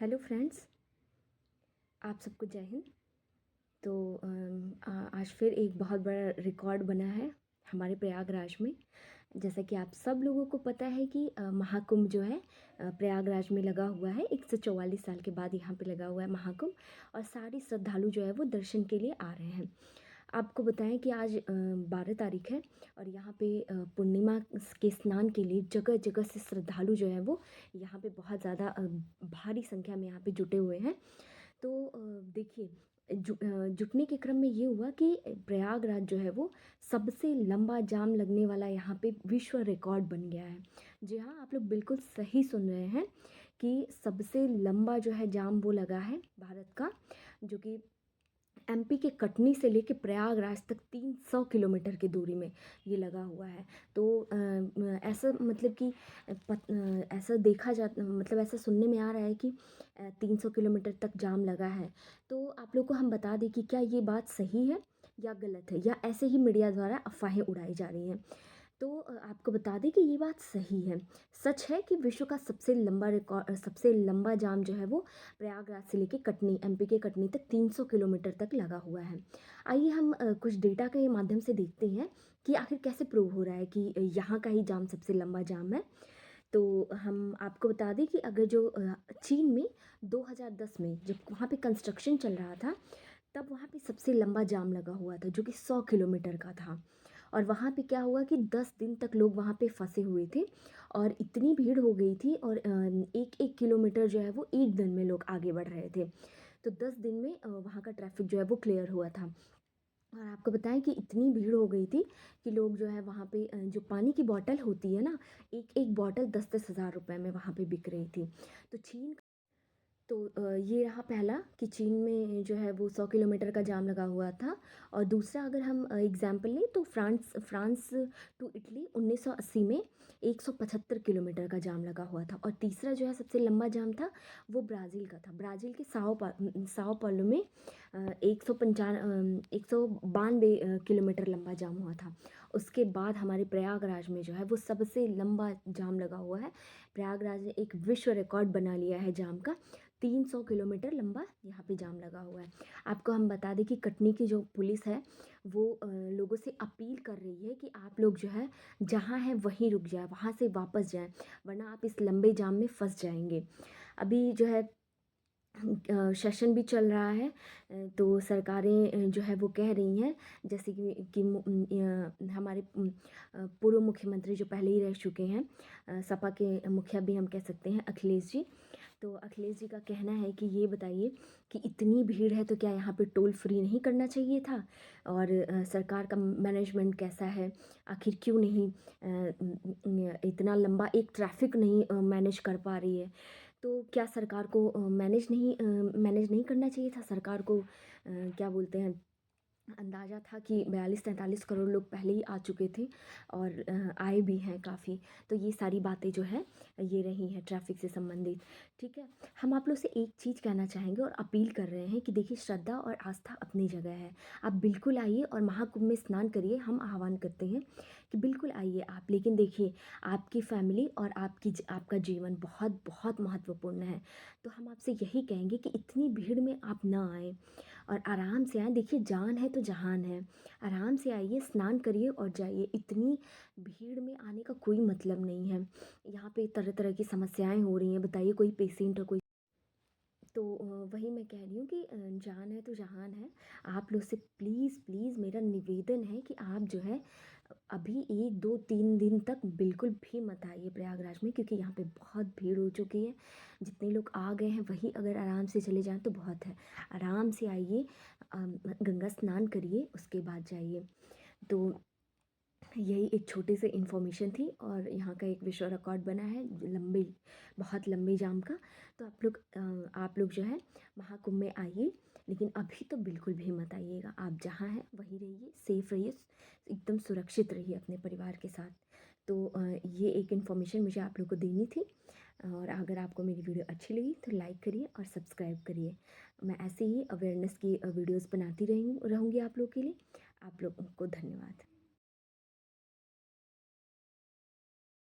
Hello friends, आप सबको जय हिंद। तो आज फिर एक बहुत बड़ा रिकॉर्ड बना है हमारे प्रयागराज में। जैसा कि आप सब लोगों को पता है कि महाकुंभ जो है प्रयागराज में लगा हुआ है। 144 साल के बाद यहाँ पे लगा हुआ है महाकुंभ, और सारे श्रद्धालु जो है वो दर्शन के लिए आ रहे हैं। आपको बताएं कि आज 12 तारीख है, और यहाँ पे पूर्णिमा के स्नान के लिए जगह जगह से श्रद्धालु जो है वो यहाँ पे बहुत ज़्यादा भारी संख्या में यहाँ पे जुटे हुए हैं। तो देखिए, जुटने के क्रम में ये हुआ कि प्रयागराज जो है वो सबसे लंबा जाम लगने वाला यहाँ पे विश्व रिकॉर्ड बन गया है। जी हाँ, आप लोग बिल्कुल सही सुन रहे हैं कि सबसे लंबा जो है जाम वो लगा है भारत का, जो कि एमपी के कटनी से लेके प्रयागराज तक 300 किलोमीटर की दूरी में ये लगा हुआ है। तो ऐसा मतलब कि ऐसा देखा जा मतलब ऐसा सुनने में आ रहा है कि 300 किलोमीटर तक जाम लगा है। तो आप लोग को हम बता दें कि क्या ये बात सही है या गलत है, या ऐसे ही मीडिया द्वारा अफवाहें उड़ाई जा रही हैं। तो आपको बता दें कि ये बात सही है। सच है कि विश्व का सबसे लंबा जाम जो है वो प्रयागराज से लेके कटनी, एमपी के कटनी तक 300 किलोमीटर तक लगा हुआ है। आइए हम कुछ डेटा के माध्यम से देखते हैं कि आखिर कैसे प्रूव हो रहा है कि यहाँ का ही जाम सबसे लंबा जाम है। तो हम आपको बता दें कि अगर जो चीन में 2010 में जब वहाँ पे कंस्ट्रक्शन चल रहा था, तब वहाँ पे सबसे लंबा जाम लगा हुआ था जो कि 100 किलोमीटर का था। और वहाँ पे क्या हुआ कि 10 दिन तक लोग वहाँ पे फंसे हुए थे, और इतनी भीड़ हो गई थी, और एक एक किलोमीटर जो है वो एक दिन में लोग आगे बढ़ रहे थे। तो 10 दिन में वहाँ का ट्रैफिक जो है वो क्लियर हुआ था। और आपको बताएं कि इतनी भीड़ हो गई थी कि लोग जो है वहाँ पे जो पानी की बॉटल होती है ना, एक एक बॉटल 10-10 हज़ार रुपए में वहाँ पे बिक रही थी। तो चीन, तो ये रहा पहला कि चीन में जो है वो 100 किलोमीटर का जाम लगा हुआ था। और दूसरा अगर हम एग्जांपल लें तो फ्रांस फ्रांस टू इटली 1980 में 175 किलोमीटर का जाम लगा हुआ था। और तीसरा जो है सबसे लंबा जाम था वो ब्राज़ील का था। ब्राज़ील के साओ पाउलो में 192 किलोमीटर लंबा जाम हुआ था। उसके बाद हमारे प्रयागराज में जो है वो सबसे लंबा जाम लगा हुआ है। प्रयागराज ने एक विश्व रिकॉर्ड बना लिया है जाम का। 300 किलोमीटर लंबा यहाँ पे जाम लगा हुआ है। आपको हम बता दें कि कटनी की जो पुलिस है वो लोगों से अपील कर रही है कि आप लोग जो है जहाँ हैं वहीं रुक जाए, वहाँ से वापस जाएं, वरना आप इस लंबे जाम में फंस जाएंगे। अभी जो है सेशन भी चल रहा है। तो सरकारें जो है वो कह रही हैं, जैसे कि हमारे पूर्व मुख्यमंत्री जो पहले ही रह चुके हैं, सपा के मुखिया भी हम कह सकते हैं, अखिलेश जी। तो अखिलेश जी का कहना है कि ये बताइए कि इतनी भीड़ है तो क्या यहाँ पे टोल फ्री नहीं करना चाहिए था, और सरकार का मैनेजमेंट कैसा है, आखिर क्यों नहीं इतना लंबा एक ट्रैफिक नहीं मैनेज कर पा रही है। तो क्या सरकार को मैनेज नहीं करना चाहिए था सरकार को, क्या बोलते हैं, अंदाज़ा था कि 42-43 करोड़ लोग पहले ही आ चुके थे, और आए भी हैं काफ़ी। तो ये सारी बातें जो है ये रही हैं ट्रैफिक से संबंधित। ठीक है, हम आप लोग से एक चीज़ कहना चाहेंगे और अपील कर रहे हैं कि देखिए, श्रद्धा और आस्था अपनी जगह है। आप बिल्कुल आइए और महाकुंभ में स्नान करिए। हम आह्वान करते हैं कि बिल्कुल आइए आप, लेकिन देखिए, आपकी फैमिली और आपका जीवन बहुत बहुत महत्वपूर्ण है। तो हम आपसे यही कहेंगे कि इतनी भीड़ में आप ना आएँ, और आराम से आएँ। देखिए, जान है तो जहान है। आराम से आइए, स्नान करिए और जाइए। इतनी भीड़ में आने का कोई मतलब नहीं है। यहाँ पे तरह तरह की समस्याएं हो रही हैं। बताइए, कोई पेशेंट हो, कोई, तो वही मैं कह रही हूँ कि जान है तो जहान है। आप लोग से प्लीज़ प्लीज़ मेरा निवेदन है कि आप जो है अभी 1-2-3 दिन तक बिल्कुल भी मत आइए प्रयागराज में, क्योंकि यहाँ पे बहुत भीड़ हो चुकी है। जितने लोग आ गए हैं वही अगर आराम से चले जाएं तो बहुत है। आराम से आइए, गंगा स्नान करिए, उसके बाद जाइए। तो यही एक छोटी सी इन्फॉर्मेशन थी, और यहाँ का एक विश्व रिकॉर्ड बना है लंबे, बहुत लंबे जाम का। तो आप लोग जो है महाकुंभ में आइए, लेकिन अभी तो बिल्कुल भी मत आइएगा। आप जहाँ हैं वहीं रहिए, सेफ रहिए, एकदम सुरक्षित रहिए अपने परिवार के साथ। तो ये एक इन्फॉर्मेशन मुझे आप लोग को देनी थी। और अगर आपको मेरी वीडियो अच्छी लगी तो लाइक करिए और सब्सक्राइब करिए। मैं ऐसे ही अवेयरनेस की वीडियोस बनाती रहूँगी आप लोग के लिए। आप लोगों को धन्यवाद।